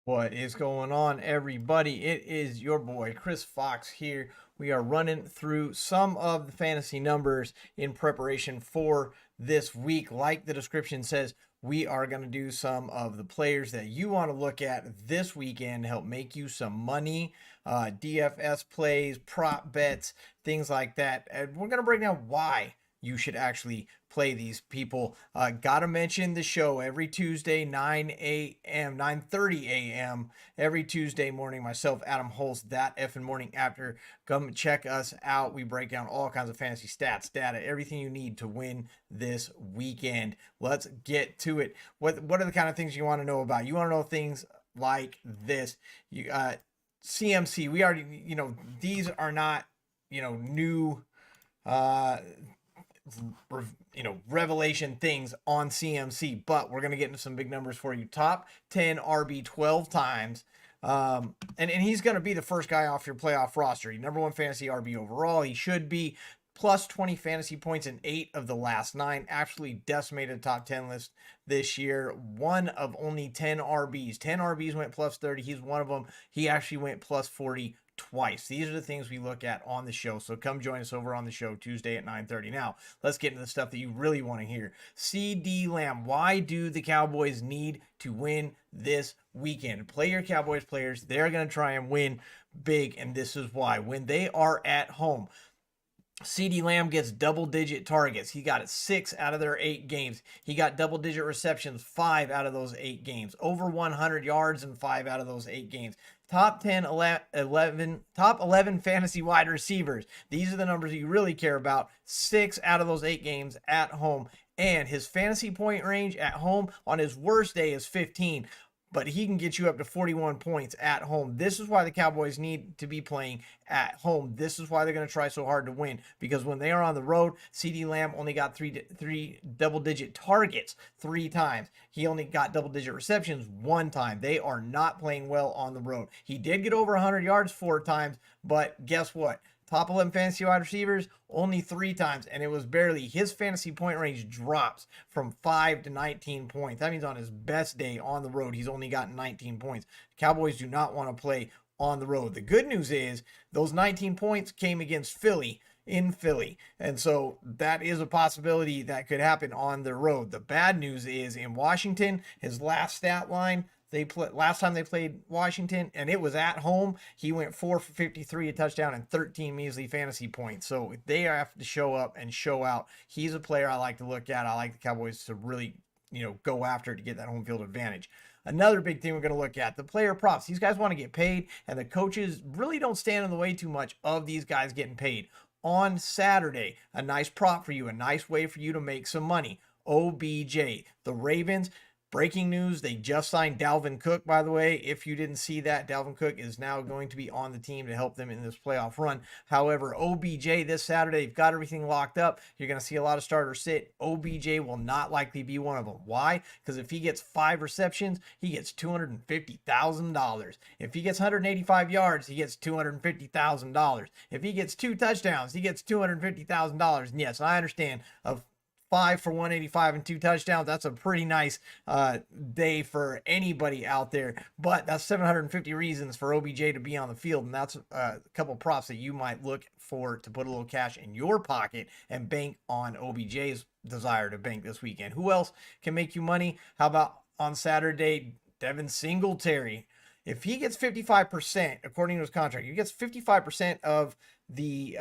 What is going on, everybody? It is your boy Chris Fox here. We are running through some of the fantasy numbers in preparation for this week. Like the description says, we are going to do some of the players that you want to look at this weekend to help make you some money, DFS plays, prop bets, things like that. And we're going to break down why you should actually play these people. Gotta mention the show every Tuesday, 9 a.m., 9:30 a.m. every Tuesday morning. Myself, Adam Hulse, That EFIN Morning After. Come check us out. We break down all kinds of fantasy stats, data, everything you need to win this weekend. Let's get to it. What are the kind of things you want to know about? You want to know things like this. You CMC. We already, these are not, new uh revelation things on CMC, but we're going to get into some big numbers for you. Top 10 RB 12 times. And he's going to be the first guy off your playoff roster. He number one fantasy RB overall. He should be plus 20 fantasy points in 8 of the last 9. Actually decimated the top 10 list this year. One of only 10 RBs. 10 RBs went plus 30. He's one of them. He actually went plus 40 twice. These are the things we look at on the show. So come join us over on the show Tuesday at 9:30. Now, let's get into the stuff that you really want to hear. CD Lamb. Why do the Cowboys need to win this weekend? Play your Cowboys players. They're going to try and win big, and this is why. When they are at home, CD Lamb gets double-digit targets. He got it 6 out of their 8 games. He got double-digit receptions 5 out of those 8 games. Over 100 yards in 5 out of those 8 games. Top 10, 11, top 11 fantasy wide receivers. These are the numbers you really care about. 6 out of those 8 games at home. And his fantasy point range at home on his worst day is 15. But he can get you up to 41 points at home. This is why the Cowboys need to be playing at home. This is why they're going to try so hard to win, because when they are on the road, CD Lamb only got three double-digit targets 3 times. He only got double-digit receptions 1 time. They are not playing well on the road. He did get over 100 yards 4 times, but guess what? Top 11 fantasy wide receivers, only 3 times, and it was barely. His fantasy point range drops from 5 to 19 points. That means on his best day on the road, he's only gotten 19 points. Cowboys do not want to play on the road. The good news is those 19 points came against Philly in Philly, and so that is a possibility that could happen on the road. The bad news is in Washington, his last stat line, last time they played Washington, and it was at home, he went 4 for 53, a touchdown, and 13 measly fantasy points. So they have to show up and show out. He's a player I like to look at. I like the Cowboys to really, go after to get that home field advantage. Another big thing we're going to look at, the player props. These guys want to get paid, and the coaches really don't stand in the way too much of these guys getting paid. On Saturday, a nice prop for you, a nice way for you to make some money. OBJ, the Ravens. Breaking news, they just signed Dalvin Cook, by the way. If you didn't see that, Dalvin Cook is now going to be on the team to help them in this playoff run. However, OBJ this Saturday, they've got everything locked up. You're going to see a lot of starters sit. OBJ will not likely be one of them. Why? Because if he gets 5 receptions, he gets $250,000. If he gets 185 yards, he gets $250,000. If he gets 2 touchdowns, he gets $250,000. And yes, I understand 5 for 185 and 2 touchdowns. That's a pretty nice day for anybody out there. But that's 750 reasons for OBJ to be on the field. And that's a couple props that you might look for to put a little cash in your pocket and bank on OBJ's desire to bank this weekend. Who else can make you money? How about on Saturday, Devin Singletary? If he gets 55%, according to his contract, he gets 55% of the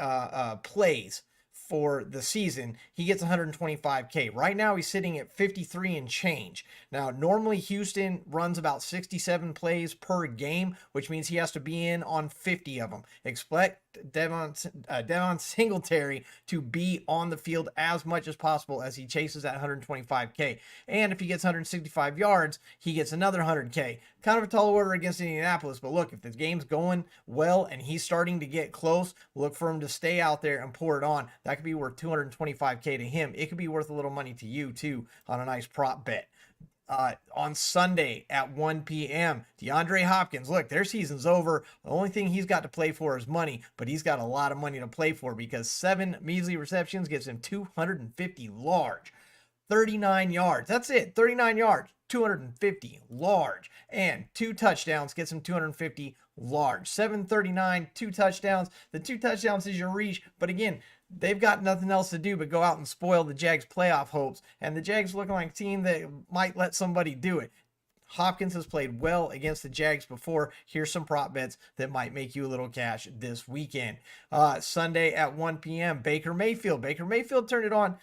plays for the season, he gets 125K. Right now, he's sitting at 53 and change. Now, normally Houston runs about 67 plays per game, which means he has to be in on 50 of them. Expect Devon Singletary to be on the field as much as possible as he chases that 125K. And if he gets 165 yards, he gets another 100K. Kind of a tall order against Indianapolis, but look, if the game's going well and he's starting to get close, look for him to stay out there and pour it on. That could be worth 225K to him. It could be worth a little money to you too on a nice prop bet. On Sunday at 1 p.m. DeAndre Hopkins, look, their season's over. The only thing he's got to play for is money, but he's got a lot of money to play for because 7 measly receptions gives him 250 large. 39 yards. That's it. 39 yards. 250 large, and 2 touchdowns gets him 250 large. 739, 2 touchdowns. The 2 touchdowns is your reach, but again, they've got nothing else to do but go out and spoil the Jags playoff hopes, and the Jags looking like a team that might let somebody do it. Hopkins has played well against the Jags before. Here's some prop bets that might make you a little cash this weekend. Sunday at 1 p.m., Baker Mayfield. Baker Mayfield turned it on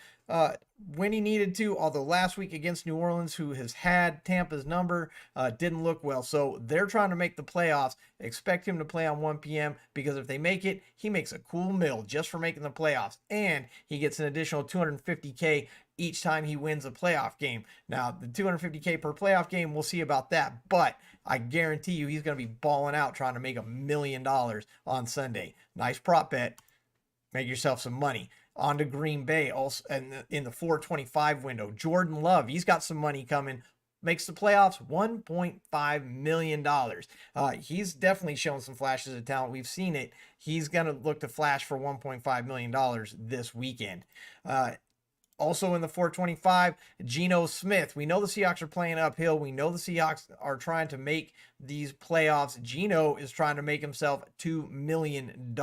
when he needed to, although last week against New Orleans, who has had Tampa's number, didn't look well. So they're trying to make the playoffs. Expect him to play on 1 p.m. because if they make it, he makes a cool mill just for making the playoffs. And he gets an additional $250K each time he wins a playoff game. Now, the $250K per playoff game, we'll see about that. But I guarantee you he's going to be balling out trying to make $1 million on Sunday. Nice prop bet. Make yourself some money. On to Green Bay, also in the 425 window. Jordan Love, he's got some money coming. Makes the playoffs, $1.5 million. He's definitely shown some flashes of talent. We've seen it. He's going to look to flash for $1.5 million this weekend. Also in the 425, Geno Smith. We know the Seahawks are playing uphill. We know the Seahawks are trying to make these playoffs. Geno is trying to make himself $2 million.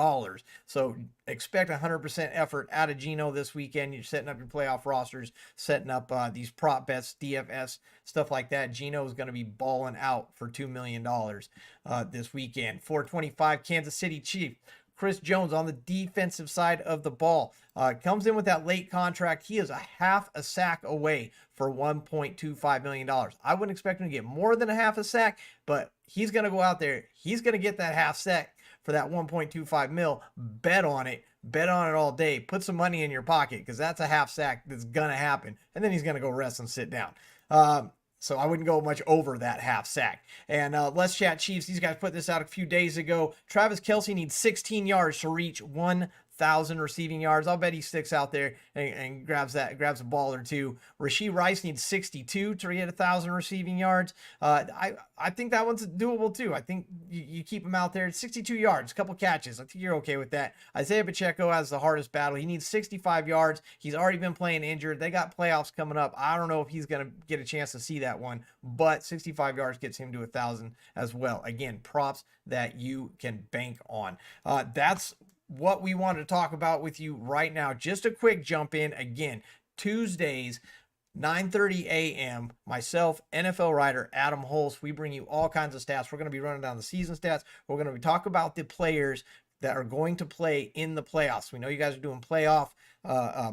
So expect 100% effort out of Geno this weekend. You're setting up your playoff rosters, setting up these prop bets, DFS, stuff like that. Geno is going to be balling out for $2 million this weekend. 425, Kansas City Chiefs. Chris Jones on the defensive side of the ball. Comes in with that late contract. He is a half a sack away for $1.25 million. I wouldn't expect him to get more than a half a sack, but he's going to go out there. He's going to get that half sack for that 1.25 mil. Bet on it. Bet on it all day. Put some money in your pocket because that's a half sack that's going to happen. And then he's going to go rest and sit down. So I wouldn't go much over that half sack. And let's chat Chiefs. These guys put this out a few days ago. Travis Kelce needs 16 yards to reach 1,000 receiving yards. I'll bet he sticks out there and grabs a ball or two. Rashee Rice needs 62 to get 1,000 receiving yards. I think that one's doable too. I think you keep him out there. 62 yards, a couple catches. I think you're okay with that. Isaiah Pacheco has the hardest battle. He needs 65 yards. He's already been playing injured. They got playoffs coming up. I don't know if he's going to get a chance to see that one, but 65 yards gets him to 1,000 as well. Again, props that you can bank on. That's what we want to talk about with you right now. Just a quick jump in. Again, Tuesdays, 9:30 a.m. Myself, NFL writer Adam Hulse, we bring you all kinds of stats. We're going to be running down the season stats. We're going to be talking about the players that are going to play in the playoffs. We know you guys are doing playoff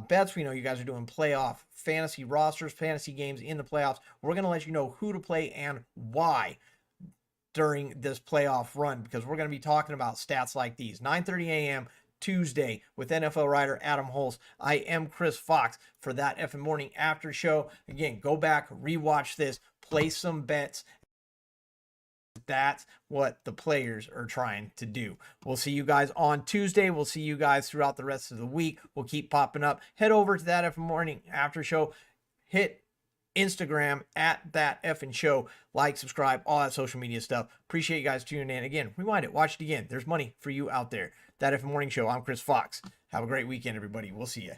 bets. We know you guys are doing playoff fantasy rosters, fantasy games in the playoffs. We're going to let you know who to play and why during this playoff run, because we're going to be talking about stats like these. 9:30 a.m. Tuesday with NFL writer Adam Hulse. I am Chris Fox for That EFIN Morning After Show. Again, go back, rewatch this, place some bets. That's what the players are trying to do. We'll see you guys on Tuesday. We'll see you guys throughout the rest of the week. We'll keep popping up. Head over to That EFIN Morning After Show. Hit Instagram at That EFIN Show. Like, subscribe, all that social media stuff. Appreciate you guys tuning in. Again, rewind it, watch it again. There's money for you out there. That EFIN Morning Show. I'm Chris Fox. Have a great weekend, everybody. We'll see you.